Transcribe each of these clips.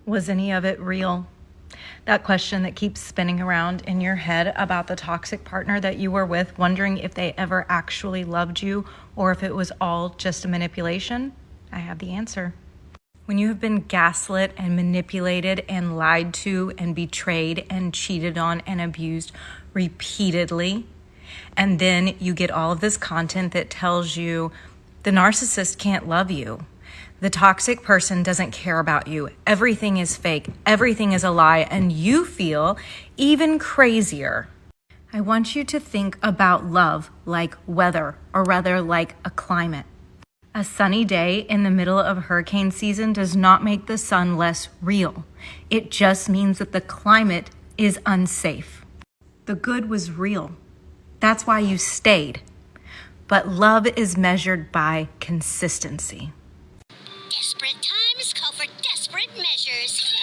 Was any of it real? That question that keeps spinning around in your head about the toxic partner that you were with, wondering if they ever actually loved you or if it was all just a manipulation? I have the answer. When you have been gaslit and manipulated and lied to and betrayed and cheated on and abused repeatedly, and then you get all of this content that tells you the narcissist can't love you, the toxic person doesn't care about you, everything is fake, everything is a lie, and you feel even crazier. I want you to think about love like weather, or rather like a climate. A sunny day in the middle of hurricane season does not make the sun less real. It just means that the climate is unsafe. The good was real. That's why you stayed. But love is measured by consistency. Desperate times call for desperate measures.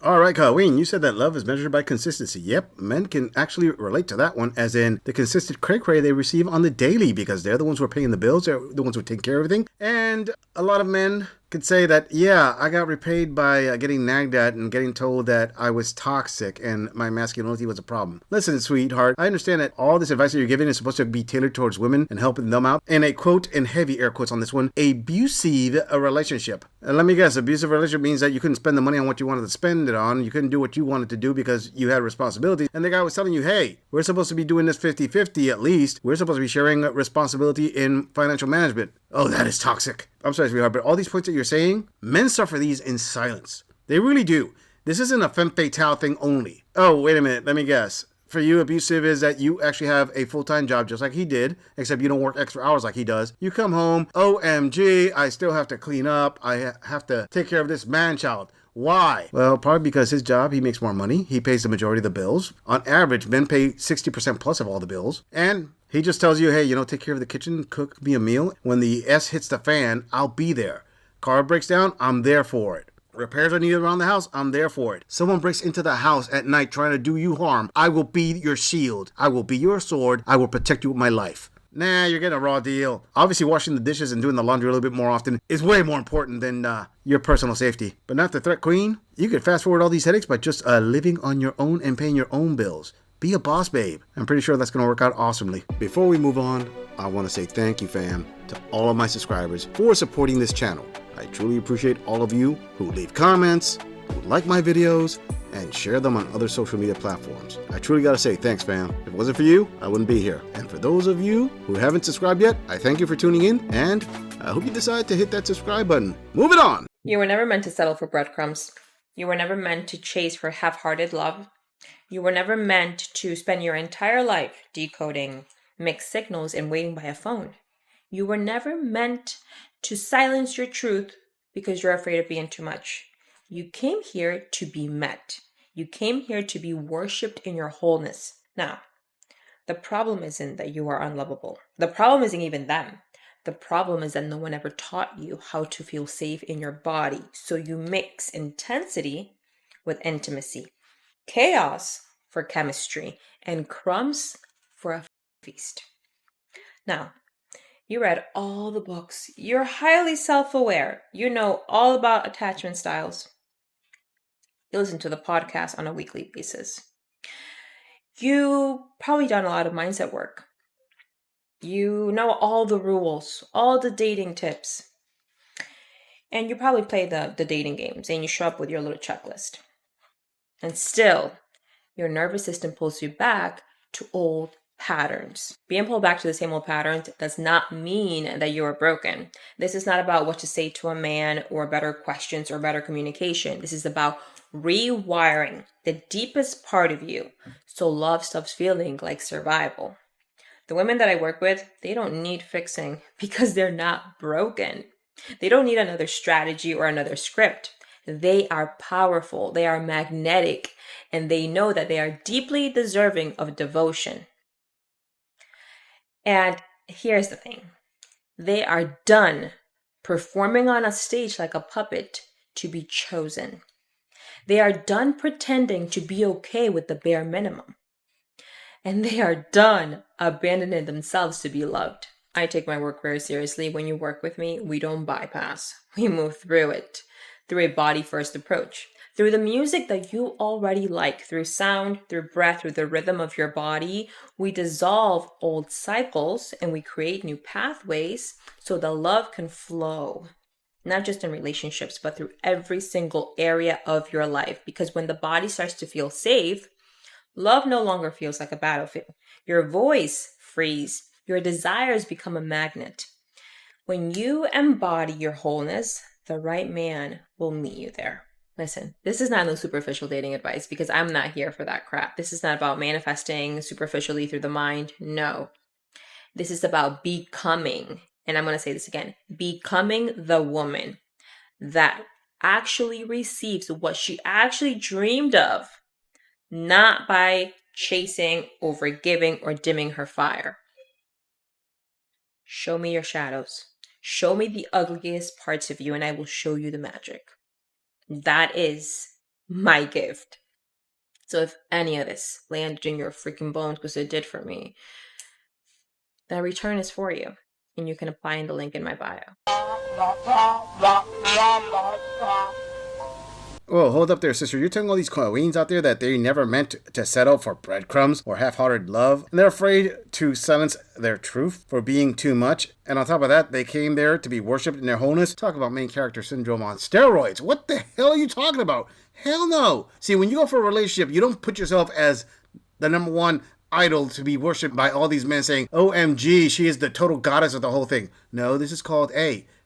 All right, Colleen, you said that love is measured by consistency. Yep, men can actually relate to that one, as in the consistent cray-cray they receive on the daily, because they're the ones who are paying the bills, they're the ones who are taking care of everything. And a lot of men could say that, yeah, I got repaid by getting nagged at and getting told that I was toxic and my masculinity was a problem. Listen, sweetheart, I understand that all this advice that you're giving is supposed to be tailored towards women and helping them out in a quote, and heavy air quotes on this one, abusive relationship. And let me guess, abusive relationship means that you couldn't spend the money on what you wanted to spend it on. You couldn't do what you wanted to do because you had responsibility. And the guy was telling you, hey, we're supposed to be doing this 50-50 at least. We're supposed to be sharing responsibility in financial management. Oh, that is toxic. I'm sorry, sweetheart, but all these points that you're saying, men suffer these in silence. They really do. This isn't a femme fatale thing only. Oh, wait a minute. Let me guess. For you, abusive is that you actually have a full-time job just like he did, except you don't work extra hours like he does. You come home, OMG, I still have to clean up. I have to take care of this man-child. Why? Well, probably because his job, he makes more money. He pays the majority of the bills. On average, men pay 60% plus of all the bills. And he just tells you, hey, take care of the kitchen, cook me a meal. When the S hits the fan, I'll be there. Car breaks down, I'm there for it. Repairs are needed around the house, I'm there for it. Someone breaks into the house at night trying to do you harm, I will be your shield. I will be your sword. I will protect you with my life. Nah, you're getting a raw deal. Obviously, washing the dishes and doing the laundry a little bit more often is way more important than your personal safety. But not the threat queen. You could fast forward all these headaches by just living on your own and paying your own bills. Be a boss, babe. I'm pretty sure that's going to work out awesomely. Before we move on, I want to say thank you, fam, to all of my subscribers for supporting this channel. I truly appreciate all of you who leave comments, who like my videos, and share them on other social media platforms. I truly gotta say thanks, fam. If it wasn't for you, I wouldn't be here. And for those of you who haven't subscribed yet, I thank you for tuning in, and I hope you decide to hit that subscribe button. Moving on! You were never meant to settle for breadcrumbs. You were never meant to chase for half-hearted love. You were never meant to spend your entire life decoding mixed signals and waiting by a phone. You were never meant to silence your truth because you're afraid of being too much. You came here to be met. You came here to be worshipped in your wholeness. Now, the problem isn't that you are unlovable. The problem isn't even them. The problem is that no one ever taught you how to feel safe in your body. So you mix intensity with intimacy, chaos for chemistry, and crumbs for a feast. Now, you read all the books. You're highly self-aware. You know all about attachment styles. You listen to the podcast on a weekly basis. You probably done a lot of mindset work. You know all the rules, all the dating tips. And you probably play the dating games and you show up with your little checklist. And still, your nervous system pulls you back to old patterns. Being pulled back to the same old patterns does not mean that you are broken. This is not about what to say to a man or better questions or better communication. This is about rewiring the deepest part of you so love stops feeling like survival. The women that I work with, they don't need fixing because they're not broken. They don't need another strategy or another script. They are powerful, they are magnetic, and they know that they are deeply deserving of devotion. And here's the thing. They are done performing on a stage like a puppet to be chosen. They are done pretending to be okay with the bare minimum. And they are done abandoning themselves to be loved. I take my work very seriously. When you work with me, we don't bypass. We move through it. through a body-first approach. Through the music that you already like, through sound, through breath, through the rhythm of your body, we dissolve old cycles and we create new pathways so the love can flow. Not just in relationships, but through every single area of your life. Because when the body starts to feel safe, love no longer feels like a battlefield. Your voice frees. Your desires become a magnet. When you embody your wholeness, the right man will meet you there. Listen, this is not no superficial dating advice because I'm not here for that crap. This is not about manifesting superficially through the mind. No. This is about becoming, and I'm going to say this again, becoming the woman that actually receives what she actually dreamed of, not by chasing, overgiving, or dimming her fire. Show me your shadows. Show me the ugliest parts of you, and I will show you the magic. That is my gift. So if any of this landed in your freaking bones, because it did for me, that return is for you. And you can apply in the link in my bio. Whoa, hold up there, sister. You're telling all these queens out there that they never meant to settle for breadcrumbs or half-hearted love, and they're afraid to silence their truth for being too much. And on top of that, they came there to be worshipped in their wholeness. Talk about main character syndrome on steroids. What the hell are you talking about? Hell no. See, when you go for a relationship, you don't put yourself as the number one idol to be worshipped by all these men saying, OMG, she is the total goddess of the whole thing. No, this is called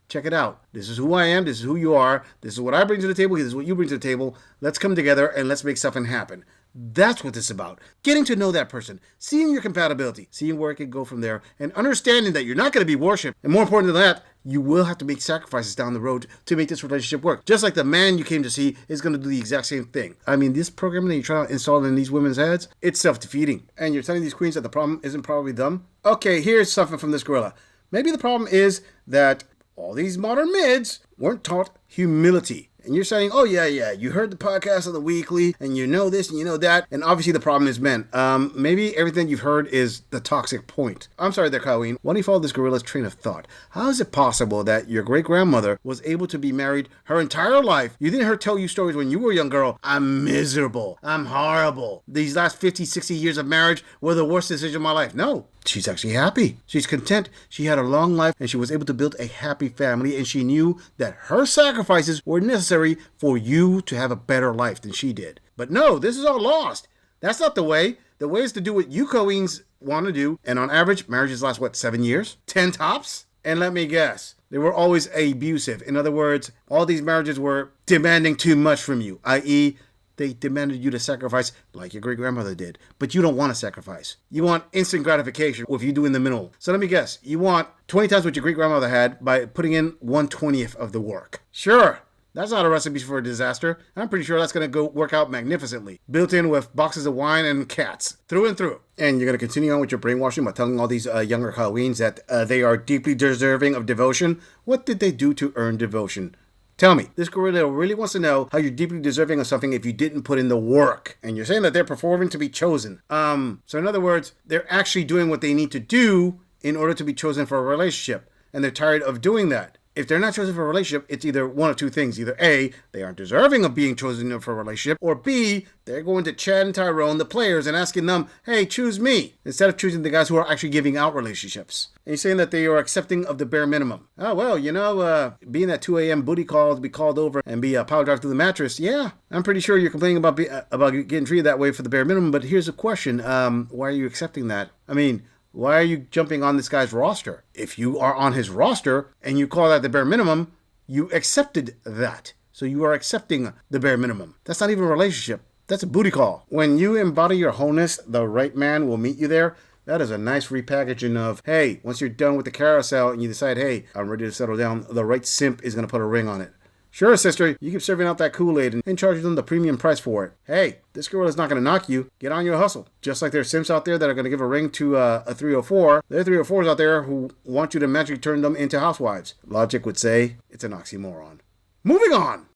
check it out. This is who I am. This is who you are. This is what I bring to the table. This is what you bring to the table. Let's come together and let's make something happen. That's what this is about. Getting to know that person, seeing your compatibility, seeing where it can go from there, and understanding that you're not going to be worshipped. And more important than that, you will have to make sacrifices down the road to make this relationship work. Just like the man you came to see is going to do the exact same thing. I mean, this program that you're trying to install in these women's heads, it's self-defeating. And you're telling these queens that the problem isn't probably them? Okay, here's something from this gorilla. Maybe the problem is that all these modern mids weren't taught humility. And you're saying, oh, yeah, you heard the podcast of the weekly, and you know this, and you know that, and obviously the problem is men. Maybe everything you've heard is the toxic point. I'm sorry there, Colleen. Why don't you follow this gorilla's train of thought? How is it possible that your great-grandmother was able to be married her entire life? You didn't hear her tell you stories when you were a young girl. I'm miserable. I'm horrible. These last 50, 60 years of marriage were the worst decision of my life. No. She's actually happy. She's content. She had a long life and she was able to build a happy family, and she knew that her sacrifices were necessary for you to have a better life than she did. But no, this is all lost. That's not the way. The way is to do what you queens want to do. And on average, marriages last, 7 years? 10 tops? And let me guess, they were always abusive. In other words, all these marriages were demanding too much from you, i.e., they demanded you to sacrifice like your great-grandmother did. But you don't want to sacrifice. You want instant gratification if you do in the middle. So let me guess. You want 20 times what your great-grandmother had by putting in 1/20th of the work. Sure. That's not a recipe for a disaster. I'm pretty sure that's going to go work out magnificently. Built in with boxes of wine and cats. Through and through. And you're going to continue on with your brainwashing by telling all these younger queens that they are deeply deserving of devotion. What did they do to earn devotion? Tell me, this gorilla really wants to know how you're deeply deserving of something if you didn't put in the work. And you're saying that they're performing to be chosen. So in other words, they're actually doing what they need to do in order to be chosen for a relationship. And they're tired of doing that. If they're not chosen for a relationship, it's either one of two things. Either A, they aren't deserving of being chosen for a relationship, or B, they're going to Chad and Tyrone, the players, and asking them, hey, choose me, instead of choosing the guys who are actually giving out relationships. And you're saying that they are accepting of the bare minimum. Oh, well, being that 2 a.m. booty call to be called over and be power drive through the mattress, yeah, I'm pretty sure you're complaining about getting treated that way for the bare minimum, but here's a question. Why are you accepting that? I mean, why are you jumping on this guy's roster? If you are on his roster and you call that the bare minimum, you accepted that. So you are accepting the bare minimum. That's not even a relationship. That's a booty call. When you embody your wholeness, the right man will meet you there. That is a nice repackaging of, hey, once you're done with the carousel and you decide, hey, I'm ready to settle down, the right simp is going to put a ring on it. Sure, sister, you keep serving out that Kool-Aid and charging them the premium price for it. Hey, this girl is not going to knock you. Get on your hustle. Just like there's simps out there that are going to give a ring to a 304, there are 304s out there who want you to magically turn them into housewives. Logic would say it's an oxymoron. Moving on.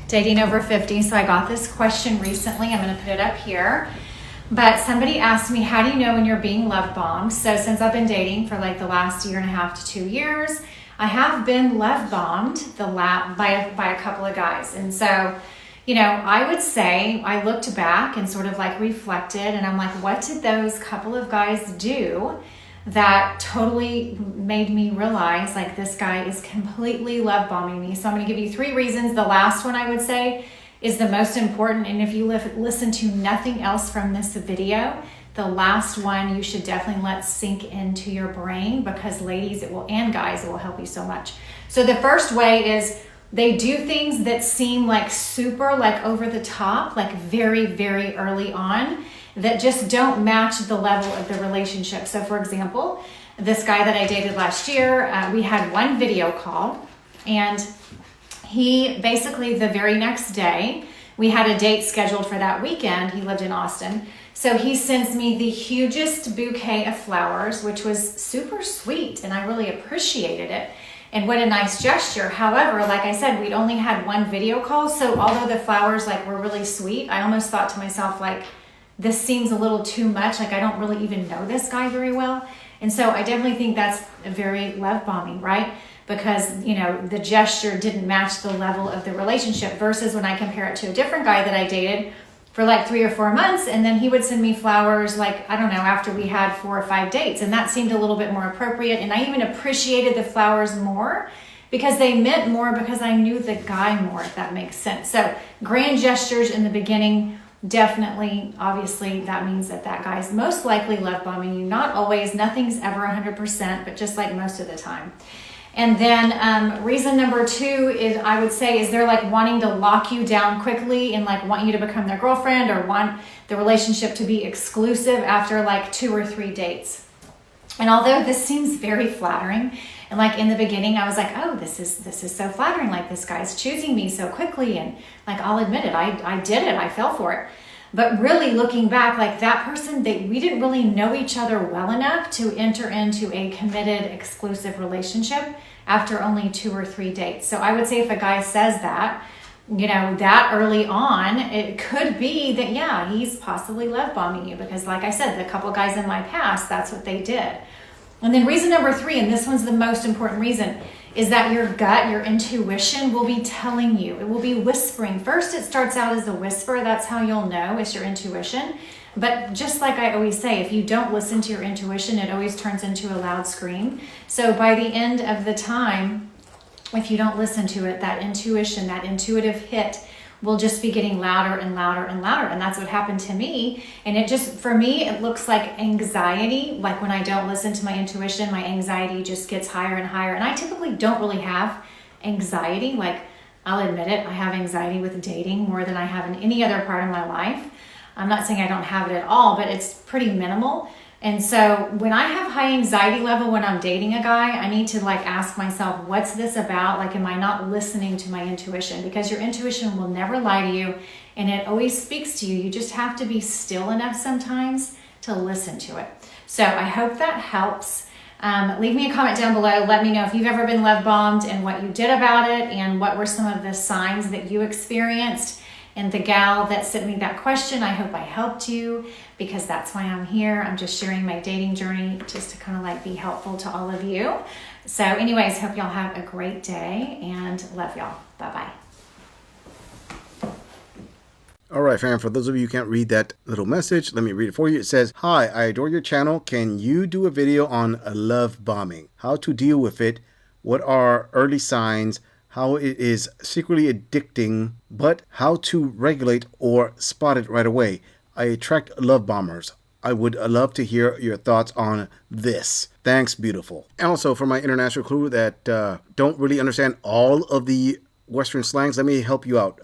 Dating over 50. So I got this question recently. I'm going to put it up here. But somebody asked me, how do you know when you're being love bombed? So since I've been dating for like the last 1.5 to 2 years, I have been love bombed by a couple of guys. And so, you know, I would say I looked back and sort of like reflected, and I'm like, what did those couple of guys do that totally made me realize like this guy is completely love bombing me? So I'm going to give you 3 reasons. The last one I would say is the most important. And if you listen to nothing else from this video, the last one you should definitely let sink into your brain, because ladies, and guys, it will help you so much. So the first way is they do things that seem like super like over the top, like very, very early on, that just don't match the level of the relationship. So for example, this guy that I dated last year, we had one video call, and he basically the very next day, we had a date scheduled for that weekend. He lived in Austin. So he sends me the hugest bouquet of flowers, which was super sweet, and I really appreciated it. And what a nice gesture. However, like I said, we'd only had one video call. So although the flowers like were really sweet, I almost thought to myself, like, this seems a little too much. Like, I don't really even know this guy very well. And so I definitely think that's a very love bombing, right? Because, you know, the gesture didn't match the level of the relationship, versus when I compare it to a different guy that I dated for like 3 or 4 months, and then he would send me flowers like, I don't know, after we had 4 or 5 dates, and that seemed a little bit more appropriate. And I even appreciated the flowers more because they meant more, because I knew the guy more, if that makes sense. So grand gestures in the beginning, definitely, obviously, that means that that guy's most likely love bombing you. Not always, nothing's ever 100%, but just like most of the time. And then reason number 2 is, I would say, is they're like wanting to lock you down quickly and like want you to become their girlfriend, or want the relationship to be exclusive after like 2 or 3 dates. And although this seems very flattering, and like in the beginning I was like, oh, this is so flattering, like this guy's choosing me so quickly, and like I'll admit it, I did it, I fell for it. But really looking back, like that person, we didn't really know each other well enough to enter into a committed, exclusive relationship after only 2 or 3 dates. So I would say if a guy says that, you know, that early on, it could be that, yeah, he's possibly love bombing you, because like I said, the couple guys in my past, that's what they did. And then reason number 3, and this one's the most important reason, is that your gut, your intuition will be telling you. It will be whispering. First, it starts out as a whisper. That's how you'll know it's your intuition. But just like I always say, if you don't listen to your intuition, it always turns into a loud scream. So by the end of the time, if you don't listen to it, that intuition, that intuitive hit will just be getting louder and louder and louder. And that's what happened to me. And it just, for me, it looks like anxiety. Like when I don't listen to my intuition, my anxiety just gets higher and higher. And I typically don't really have anxiety. Like, I'll admit it, I have anxiety with dating more than I have in any other part of my life. I'm not saying I don't have it at all, but it's pretty minimal. And so when I have high anxiety level when I'm dating a guy, I need to like ask myself, what's this about? Like, am I not listening to my intuition? Because your intuition will never lie to you, and it always speaks to you. You just have to be still enough sometimes to listen to it. So I hope that helps. Leave me a comment down below. Let me know if you've ever been love bombed and what you did about it, and what were some of the signs that you experienced. And the gal that sent me that question, I hope I helped you, because that's why I'm here. I'm just sharing my dating journey just to kind of like be helpful to all of you. So anyways, hope y'all have a great day, and love y'all. Bye-bye. All right, fam, for those of you who can't read that little message, let me read it for you. It says, hi, I adore your channel. Can you do a video on love bombing? How to deal with it? What are early signs? How it is secretly addicting, but how to regulate or spot it right away. I attract love bombers. I would love to hear your thoughts on this. Thanks, beautiful. And also for my international crew that don't really understand all of the Western slangs, let me help you out.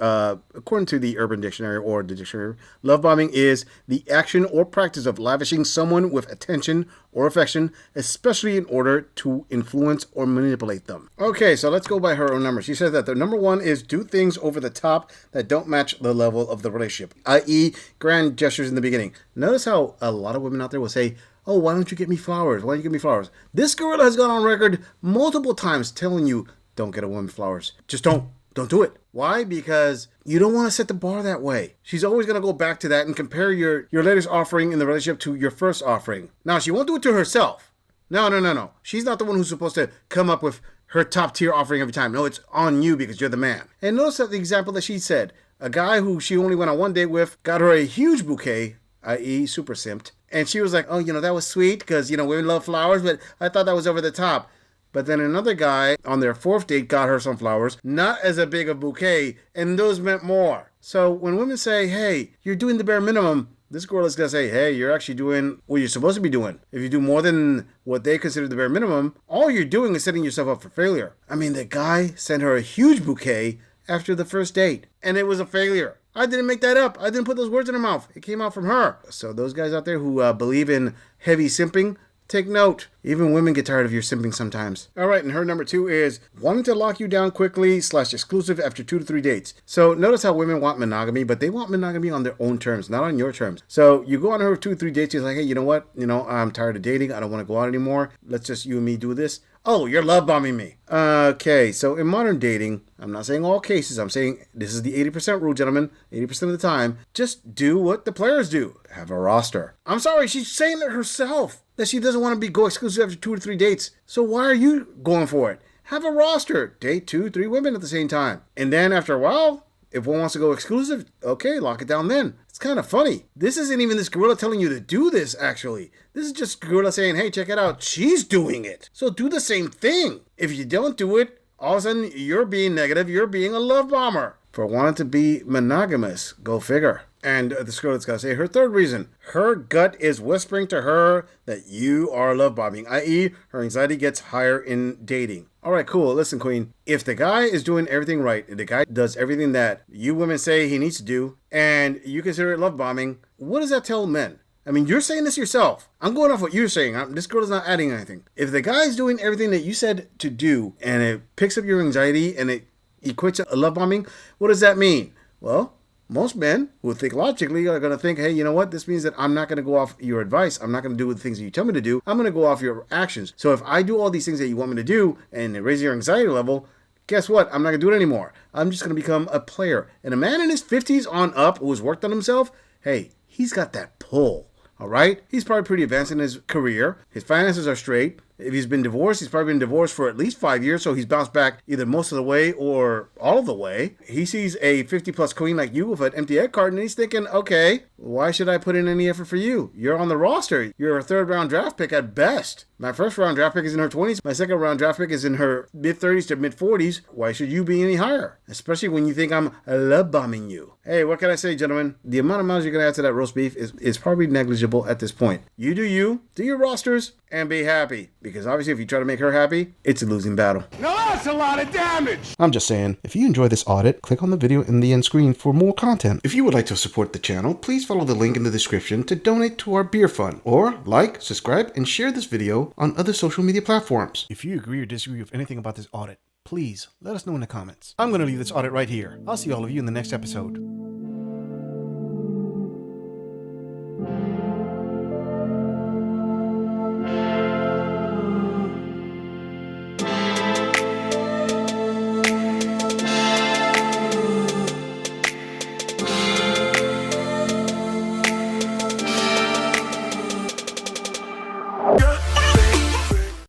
According to the Urban Dictionary or the dictionary, love bombing is the action or practice of lavishing someone with attention or affection, especially in order to influence or manipulate them. Okay, so let's go by her own numbers. She says that the number 1 is do things over the top that don't match the level of the relationship, i.e. grand gestures in the beginning. Notice how a lot of women out there will say, oh, why don't you get me flowers? Why don't you get me flowers? This gorilla has gone on record multiple times telling you, don't get a woman flowers. Just don't do it. Why? Because you don't want to set the bar that way. She's always going to go back to that and compare your latest offering in the relationship to your first offering. Now, she won't do it to herself. No. She's not the one who's supposed to come up with her top tier offering every time. No, it's on you because you're the man. And notice that the example that she said, a guy who she only went on one date with got her a huge bouquet, i.e. super simped. And she was like, oh, that was sweet because, women love flowers, but I thought that was over the top. But then another guy on their fourth date got her some flowers, not as a big a bouquet, and those meant more. So when women say, hey, you're doing the bare minimum, this girl is going to say, hey, you're actually doing what you're supposed to be doing. If you do more than what they consider the bare minimum, all you're doing is setting yourself up for failure. I mean, the guy sent her a huge bouquet after the first date, and it was a failure. I didn't make that up. I didn't put those words in her mouth. It came out from her. So those guys out there who believe in heavy simping, take note. Even women get tired of your simping sometimes. All right, and her number 2 is wanting to lock you down quickly / exclusive after 2 to 3 dates. So notice how women want monogamy, but they want monogamy on their own terms, not on your terms. So you go on her 2 or 3 dates, you're like, hey, you know what? I'm tired of dating. I don't want to go out anymore. Let's just you and me do this. Oh, you're love bombing me. Okay, so in modern dating, I'm not saying all cases. I'm saying this is the 80% rule, gentlemen. 80% of the time, just do what the players do. Have a roster. I'm sorry, she's saying it herself that she doesn't want to go exclusive after 2 or 3 dates. So why are you going for it? Have a roster. Date 2, 3 women at the same time. And then after a while, if one wants to go exclusive, okay, lock it down then. It's kind of funny. This isn't even this gorilla telling you to do this, actually. This is just gorilla saying, hey, check it out. She's doing it. So do the same thing. If you don't do it, all of a sudden you're being negative. You're being a love bomber. For wanting to be monogamous. Go figure. And this girl that's got to say her third reason. Her gut is whispering to her that you are love bombing, i.e. her anxiety gets higher in dating. All right, cool. Listen, queen. If the guy is doing everything right, if the guy does everything that you women say he needs to do, and you consider it love bombing, what does that tell men? I mean, you're saying this yourself. I'm going off what you're saying. This girl is not adding anything. If the guy's doing everything that you said to do, and it picks up your anxiety, and it equates to love bombing, what does that mean? Well, most men who think logically are going to think, hey, you know what? This means that I'm not going to go off your advice. I'm not going to do the things that you tell me to do. I'm going to go off your actions. So if I do all these things that you want me to do and it raises your anxiety level, guess what? I'm not going to do it anymore. I'm just going to become a player. And a man in his 50s on up who has worked on himself, hey, he's got that pull. All right? He's probably pretty advanced in his career. His finances are straight. If he's been divorced, he's probably been divorced for at least 5 years, so he's bounced back either most of the way or all of the way. He sees a 50-plus queen like you with an empty egg carton, and he's thinking, okay, why should I put in any effort for you? You're on the roster. You're a third-round draft pick at best. My first-round draft pick is in her 20s. My second-round draft pick is in her mid-30s to mid-40s. Why should you be any higher? Especially when you think I'm love-bombing you. Hey, what can I say, gentlemen? The amount of miles you're going to add to that roast beef is probably negligible at this point. You, do your rosters, and be happy. Because obviously if you try to make her happy, it's a losing battle. Now that's a lot of damage! I'm just saying, if you enjoy this audit, click on the video in the end screen for more content. If you would like to support the channel, please follow the link in the description to donate to our beer fund. Or like, subscribe, and share this video on other social media platforms. If you agree or disagree with anything about this audit, please let us know in the comments. I'm going to leave this audit right here. I'll see all of you in the next episode.